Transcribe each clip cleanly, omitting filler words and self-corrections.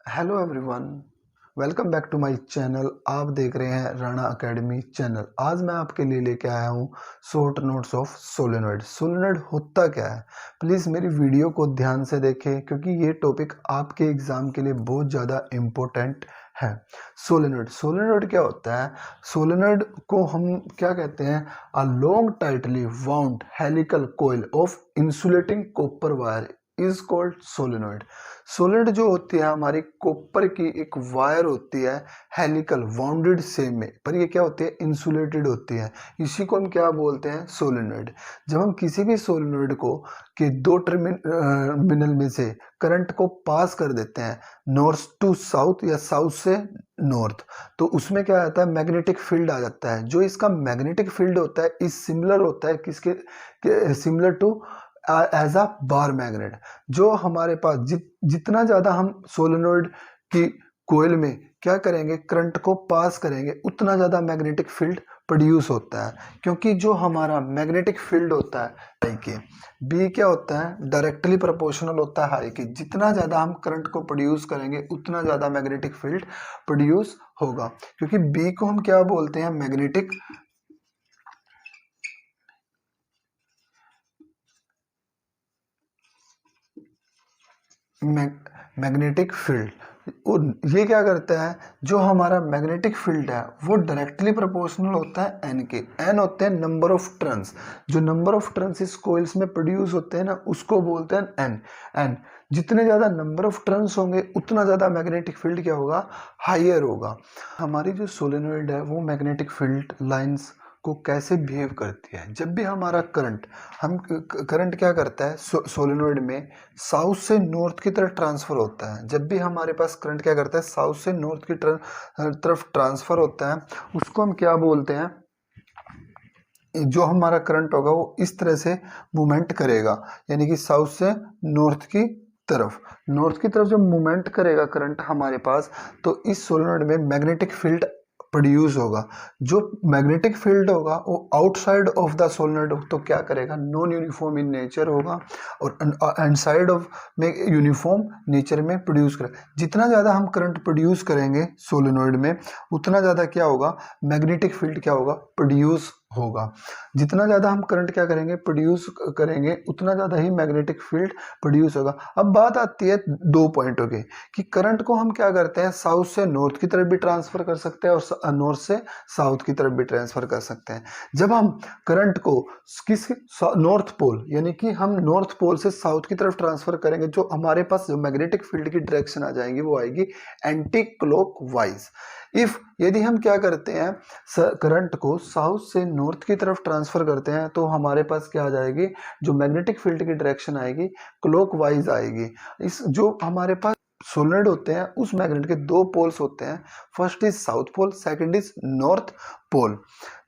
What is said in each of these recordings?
Hello everyone, welcome back to my channel. आप देख रहे हैं राणा एकेडमी चैनल। आज मैं आपके लिए लेके आया हूँ short notes of solenoid. Solenoid होता क्या है, प्लीज़ मेरी वीडियो को ध्यान से देखें क्योंकि ये टॉपिक आपके एग्ज़ाम के लिए बहुत ज़्यादा इम्पोर्टेंट है। सोलेनॉइड सोलेनॉइड क्या होता है? सोलेनॉइड को हम क्या कहते हैं? अ long tightly wound helical coil of insulating copper wire is called solenoid. Solenoid जो होती है हमारी कॉपर की एक वायर होती है, हेलिकल वाउंडेड सेम में, पर ये क्या होती है? इंसुलेटेड होती है। इसी को हम क्या बोलते हैं? सोलेनॉइड। जब हम किसी भी सोलेनॉइड को के दो टर्मिनल में से करंट को पास कर देते हैं, नॉर्थ टू साउथ या साउथ से नॉर्थ, तो उसमें क्या आता है? मैग्नेटिक फील्ड आ जाता है। जो इसका मैग्नेटिक फील्ड होता है इस सिमिलर होता है किसके? Similar to as a bar magnet. जो हमारे पास जितना ज़्यादा हम सोलेनॉइड की कोयल में क्या करेंगे? करंट को पास करेंगे, उतना ज़्यादा मैग्नेटिक फील्ड प्रोड्यूस होता है। क्योंकि जो हमारा मैग्नेटिक फील्ड होता है हाई के, बी क्या होता है? डायरेक्टली प्रोपोर्शनल होता है हाई के। जितना ज़्यादा हम करंट को प्रोड्यूस करेंगे उतना ज़्यादा मैग्नेटिक फील्ड प्रोड्यूस होगा। क्योंकि बी को हम क्या बोलते हैं? Magnetic field. और ये क्या करता है? जो हमारा मैग्नेटिक फील्ड है वो डायरेक्टली प्रोपोर्शनल होता है एन के। एन होते हैं नंबर ऑफ टर्न्स। जो नंबर ऑफ टर्न्स इस कोइल्स में प्रोड्यूस होते हैं ना, उसको बोलते हैं एन। एन जितने ज़्यादा नंबर ऑफ टर्न्स होंगे उतना ज़्यादा मैग्नेटिक फील्ड क्या होगा? हाइयर होगा। हमारी जो सोलेनॉइड है वो मैग्नेटिक फील्ड लाइंस को कैसे बिहेव करती है? जब भी हमारा करंट क्या करता है सोलेनॉइड में? साउथ से नॉर्थ की तरफ ट्रांसफर होता है। जब भी हमारे पास करंट क्या करता है? साउथ से नॉर्थ की तरफ ट्रांसफर होता है, उसको हम क्या बोलते हैं? जो हमारा करंट होगा वो इस तरह से मूवमेंट करेगा, यानी कि साउथ से नॉर्थ की तरफ जब मूवमेंट करेगा करंट हमारे पास, तो इस सोलेनॉइड में मैग्नेटिक फील्ड प्रोड्यूस होगा। जो मैग्नेटिक फील्ड होगा वो आउटसाइड ऑफ द सोलेनॉइड तो क्या करेगा? नॉन यूनिफॉर्म इन नेचर होगा, और इनसाइड ऑफ में यूनिफॉर्म नेचर में प्रोड्यूस करेगा। जितना ज़्यादा हम करंट प्रोड्यूस करेंगे सोलेनॉइड में, उतना ज़्यादा क्या होगा? मैग्नेटिक फील्ड क्या होगा? प्रोड्यूस होगा। जितना ज़्यादा हम करंट क्या करेंगे? प्रोड्यूस करेंगे, उतना ज़्यादा ही मैग्नेटिक फील्ड प्रोड्यूस होगा। अब बात आती है दो पॉइंटों की, कि करंट को हम क्या करते हैं? साउथ से नॉर्थ की तरफ भी ट्रांसफर कर सकते हैं और नॉर्थ से साउथ की तरफ भी ट्रांसफर कर सकते हैं। जब हम करंट को किस नॉर्थ पोल, यानी कि हम नॉर्थ पोल से साउथ की तरफ ट्रांसफर करेंगे, जो हमारे पास जो मैग्नेटिक फील्ड की डायरेक्शन आ जाएगी वो आएगी एंटी क्लॉकवाइज। इफ यदि हम क्या करते हैं? करंट को साउथ से नॉर्थ की तरफ ट्रांसफर करते हैं, तो हमारे पास क्या आ जाएगी? जो मैग्नेटिक फील्ड की डायरेक्शन आएगी क्लॉकवाइज आएगी। इस जो हमारे पास सोलेनॉइड होते हैं उस मैग्नेट के दो पोल्स होते हैं, first is south pole, second is north pole.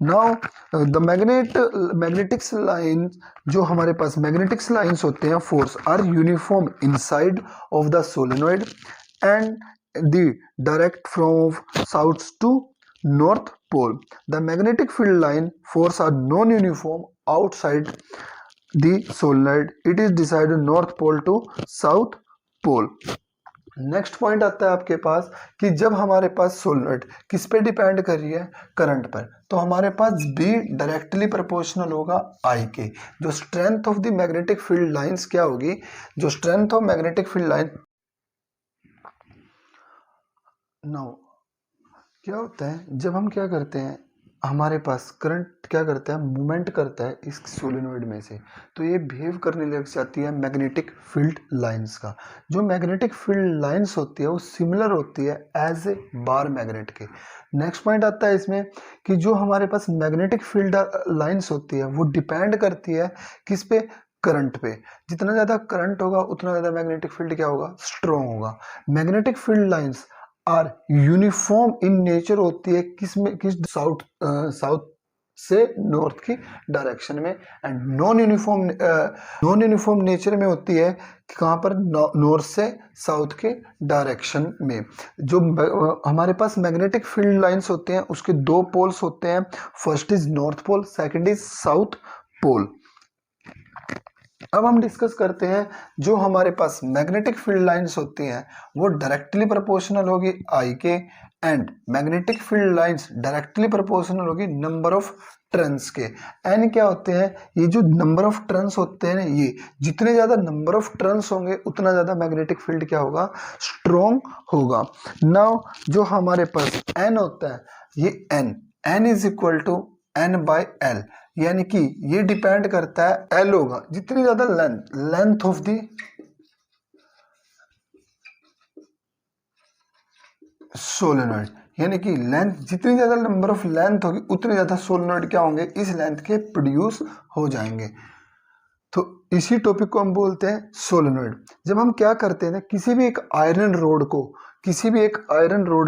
Now the magnetics line, जो हमारे पास मैग्नेटिक्स लाइंस होते हैं force are uniform inside of the solenoid and the direct from south to north pole. The magnetic field line force are non-uniform outside the solenoid. It is decided north pole to south pole. Next point आता है आपके पास कि जब हमारे पास solenoid किस पे depend कर रही है? करंट पर, तो हमारे पास बी डायरेक्टली प्रोपोर्शनल होगा आई के। जो strength of the magnetic field lines क्या होगी? जो strength of magnetic field line, now क्या होता है जब हम क्या करते हैं? हमारे पास करंट क्या करता है? मूवमेंट करता है इस सोलेनॉइड में से, तो ये बिहेव करने लग जाती है मैग्नेटिक फील्ड लाइंस का। जो मैग्नेटिक फील्ड लाइंस होती है वो सिमिलर होती है एज ए बार मैग्नेट के। नेक्स्ट पॉइंट आता है इसमें कि जो हमारे पास मैग्नेटिक फील्ड लाइंस होती है वो डिपेंड करती है किस पे? करंट पे। जितना ज़्यादा करंट होगा उतना ज़्यादा मैग्नेटिक फील्ड क्या होगा? स्ट्रॉन्ग होगा। Magnetic field lines are uniform in nature होती है किस साउथ से नॉर्थ की डायरेक्शन में, एंड नॉन यूनिफॉर्म नेचर में होती है कि कहाँ पर? नॉर्थ से साउथ के डायरेक्शन में। जो हमारे पास मैग्नेटिक फील्ड लाइंस होते हैं उसके दो पोल्स होते हैं, first is north pole, second is south pole. अब हम डिस्कस करते हैं जो हमारे पास मैग्नेटिक फील्ड लाइंस होती हैं वो डायरेक्टली प्रोपोर्शनल होगी आई के, and magnetic field lines directly proportional होगी नंबर ऑफ टर्न्स के। एन क्या होते हैं, ये जो नंबर ऑफ टर्न्स होते हैं ना, ये जितने ज्यादा नंबर ऑफ टर्न्स होंगे उतना ज्यादा मैग्नेटिक फील्ड क्या होगा, स्ट्रॉन्ग होगा। नाउ जो हमारे पास एन होता है, ये n is equal to n by L, यानी कि ये डिपेंड करता है, एल होगा जितनी ज्यादा लेंथ ऑफ दी सोलेनॉइड, यानी कि लेंथ जितनी ज्यादा नंबर ऑफ लेंथ होगी उतने ज्यादा सोलेनॉइड क्या होंगे, इस लेंथ के प्रोड्यूस हो जाएंगे। तो इसी टॉपिक को हम बोलते हैं सोलेनॉइड। जब हम क्या करते हैं ना, किसी भी एक आयरन रोड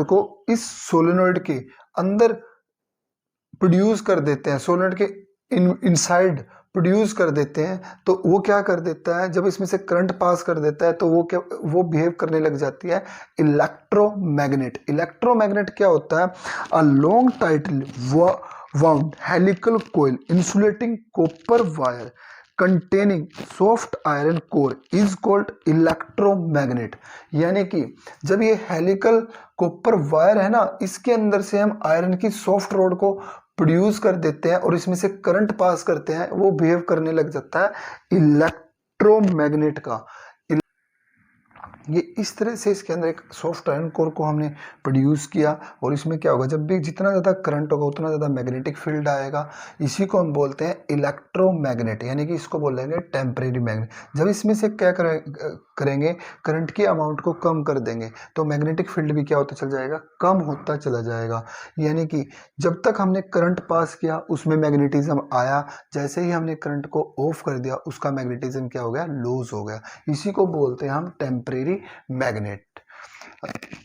को इस सोलेनॉइड के अंदर प्रोड्यूस कर देते हैं, सोलेनॉइड के इनसाइड प्रोड्यूस कर देते हैं, तो वो क्या कर देता है, जब इसमें से करंट पास कर देता है तो वो बिहेव करने लग जाती है इलेक्ट्रोमैग्नेट। इलेक्ट्रोमैग्नेट क्या होता है, a long tightly wound helical coil insulating copper wire containing soft iron core is called electromagnet. यानी कि जब ये हेलिकल कॉपर वायर है ना, इसके अंदर से हम आयरन की सॉफ्ट रोड को प्रोड्यूस कर देते हैं और इसमें से करंट पास करते हैं, वो बिहेव करने लग जाता है इलेक्ट्रोमैग्नेट का। ये इस तरह से इसके अंदर एक सॉफ्ट आयरन कोर को हमने प्रोड्यूस किया, और इसमें क्या होगा, जब भी जितना ज़्यादा करंट होगा उतना ज़्यादा मैग्नेटिक फील्ड आएगा। इसी को हम बोलते हैं इलेक्ट्रोमैग्नेट, यानी कि इसको बोलेंगे टेम्परेरी मैग्नेट। जब इसमें से क्या करेंगे, करंट की अमाउंट को कम कर देंगे तो मैग्नेटिक फील्ड भी क्या होता चला जाएगा, कम होता चला जाएगा। यानी कि जब तक हमने करंट पास किया उसमें मैग्नेटिज्म आया, जैसे ही हमने करंट को ऑफ कर दिया उसका मैग्नेटिज्म क्या हो गया, लूज हो गया। इसी को बोलते हैं हम टेम्परेरी मैग्नेट।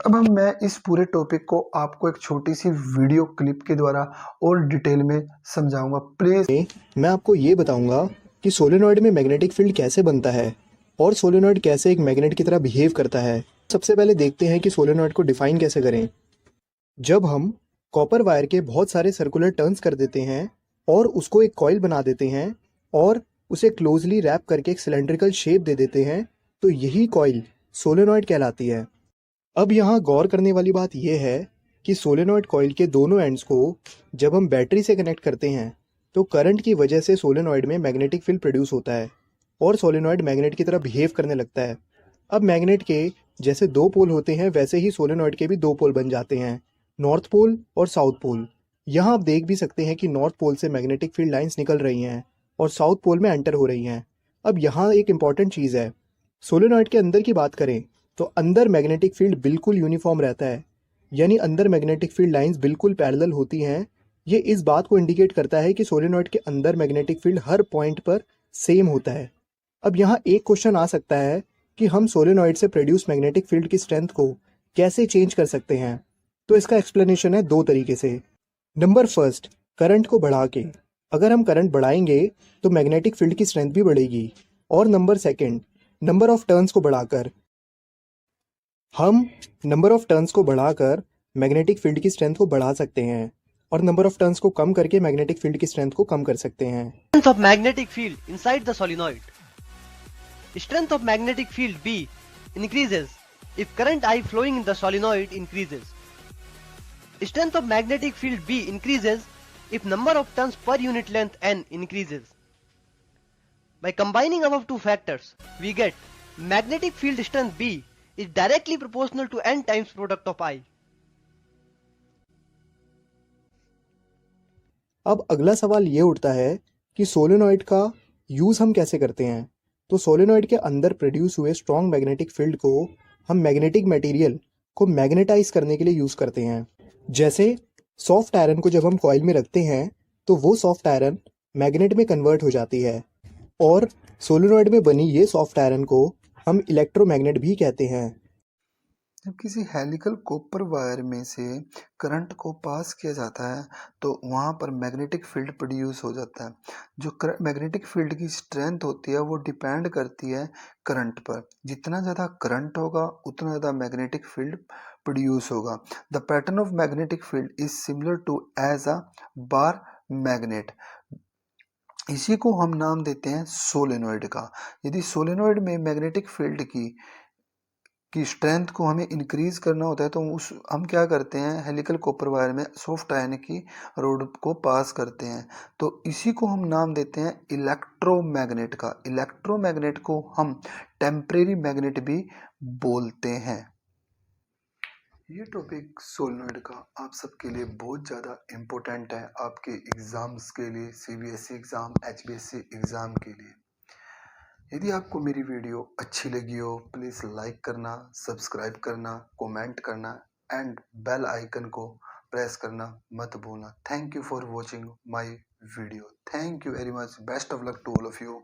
अब मैं इस पूरे टॉपिक को आपको एक छोटी सी वीडियो क्लिप के द्वारा और डिटेल में समझाऊंगा। प्लीज मैं आपको ये बताऊंगा कि सोलेनॉइड में मैग्नेटिक फील्ड कैसे बनता है और सोलेनॉइड कैसे एक मैग्नेट की तरह बिहेव करता है। सबसे पहले देखते हैं कि सोलेनॉइड को डिफाइन कैसे करें। जब हम कॉपर वायर के बहुत सारे सर्कुलर टर्न्स कर देते हैं और उसको एक कॉइल बना देते हैं और उसे क्लोजली रैप करके एक सिलेंड्रिकल शेप दे देते हैं, तो यही कॉइल सोलेनॉइड कहलाती है। अब यहाँ गौर करने वाली बात यह है कि सोलेनॉइड कॉइल के दोनों एंड्स को जब हम बैटरी से कनेक्ट करते हैं तो करंट की वजह से सोलेनॉइड में मैग्नेटिक फील्ड प्रोड्यूस होता है और सोलेनॉइड मैग्नेट की तरह बिहेव करने लगता है। अब मैग्नेट के जैसे दो पोल होते हैं वैसे ही सोलेनॉइड के भी दो पोल बन जाते हैं, नॉर्थ पोल और साउथ पोल। यहाँ आप देख भी सकते हैं कि नॉर्थ पोल से मैग्नेटिक फील्ड लाइंस निकल रही हैं और साउथ पोल में एंटर हो रही हैं। अब यहाँ एक इंपॉर्टेंट चीज़ है, सोलेनॉइड के अंदर की बात करें तो अंदर मैग्नेटिक फील्ड बिल्कुल यूनिफॉर्म रहता है, यानी अंदर मैग्नेटिक फील्ड लाइंस बिल्कुल पैरेलल होती हैं। ये इस बात को इंडिकेट करता है कि सोलेनॉइड के अंदर मैग्नेटिक फील्ड हर पॉइंट पर सेम होता है। अब यहाँ एक क्वेश्चन आ सकता है कि हम सोलेनॉइड से प्रोड्यूस मैग्नेटिक फील्ड की स्ट्रेंथ को कैसे चेंज कर सकते हैं। तो इसका एक्सप्लेनेशन है दो तरीके से। नंबर फर्स्ट, करंट को बढ़ा के। अगर हम करंट बढ़ाएंगे तो मैग्नेटिक फील्ड की स्ट्रेंथ भी बढ़ेगी। और number second, number of turns को बढ़ाकर। हम नंबर ऑफ टर्न्स को बढ़ाकर मैग्नेटिक फील्ड की स्ट्रेंथ को बढ़ा सकते हैं और नंबर ऑफ टर्न्स को कम करके मैग्नेटिक फील्ड की स्ट्रेंथ को कम कर सकते हैं। Strength of magnetic field inside the solenoid. Strength of magnetic field B increases if current I flowing in the solenoid increases. Strength of magnetic field B increases if number of turns per unit length N increases. By combining above two factors, we get magnetic field strength B is directly proportional to N times product of I. अब अगला सवाल ये उठता है कि solenoid का use हम कैसे करते हैं। तो सोलेनॉइड के अंदर प्रोड्यूस हुए स्ट्रॉन्ग मैग्नेटिक फील्ड को हम मैग्नेटिक मटेरियल को मैग्नेटाइज करने के लिए यूज़ करते हैं। जैसे सॉफ्ट आयरन को जब हम कॉइल में रखते हैं तो वो सॉफ्ट आयरन मैग्नेट में कन्वर्ट हो जाती है और सोलेनॉइड में बनी ये सॉफ्ट आयरन को हम इलेक्ट्रोमैग्नेट भी कहते हैं। जब किसी हेलिकल कॉपर वायर में से करंट को पास किया जाता है तो वहाँ पर मैग्नेटिक फील्ड प्रोड्यूस हो जाता है। जो मैग्नेटिक फील्ड की स्ट्रेंथ होती है वो डिपेंड करती है करंट पर। जितना ज़्यादा करंट होगा उतना ज़्यादा मैग्नेटिक फील्ड प्रोड्यूस होगा। The pattern of magnetic field is similar to as a bar magnet. इसी को हम नाम देते हैं सोलेनॉइड का। यदि सोलेनॉइड में मैग्नेटिक फील्ड की स्ट्रेंथ को हमें इंक्रीज करना होता है तो हम क्या करते हैं, हेलिकल कॉपर वायर में सॉफ्ट आयन की रोड को पास करते हैं। तो इसी को हम नाम देते हैं इलेक्ट्रोमैग्नेट का। इलेक्ट्रोमैग्नेट को हम टेम्परेरी मैग्नेट भी बोलते हैं। ये टॉपिक सोलेनॉइड का आप सबके लिए बहुत ज़्यादा इम्पोर्टेंट है, आपके एग्ज़ाम्स के लिए, सीबीएसई एग्ज़ाम, एचबीएससी एग्ज़ाम के लिए। यदि आपको मेरी वीडियो अच्छी लगी हो, प्लीज़ लाइक करना, सब्सक्राइब करना, कमेंट करना एंड बेल आइकन को प्रेस करना मत भूलना। Thank you for watching my video. Thank you very much. Best of luck to all of you.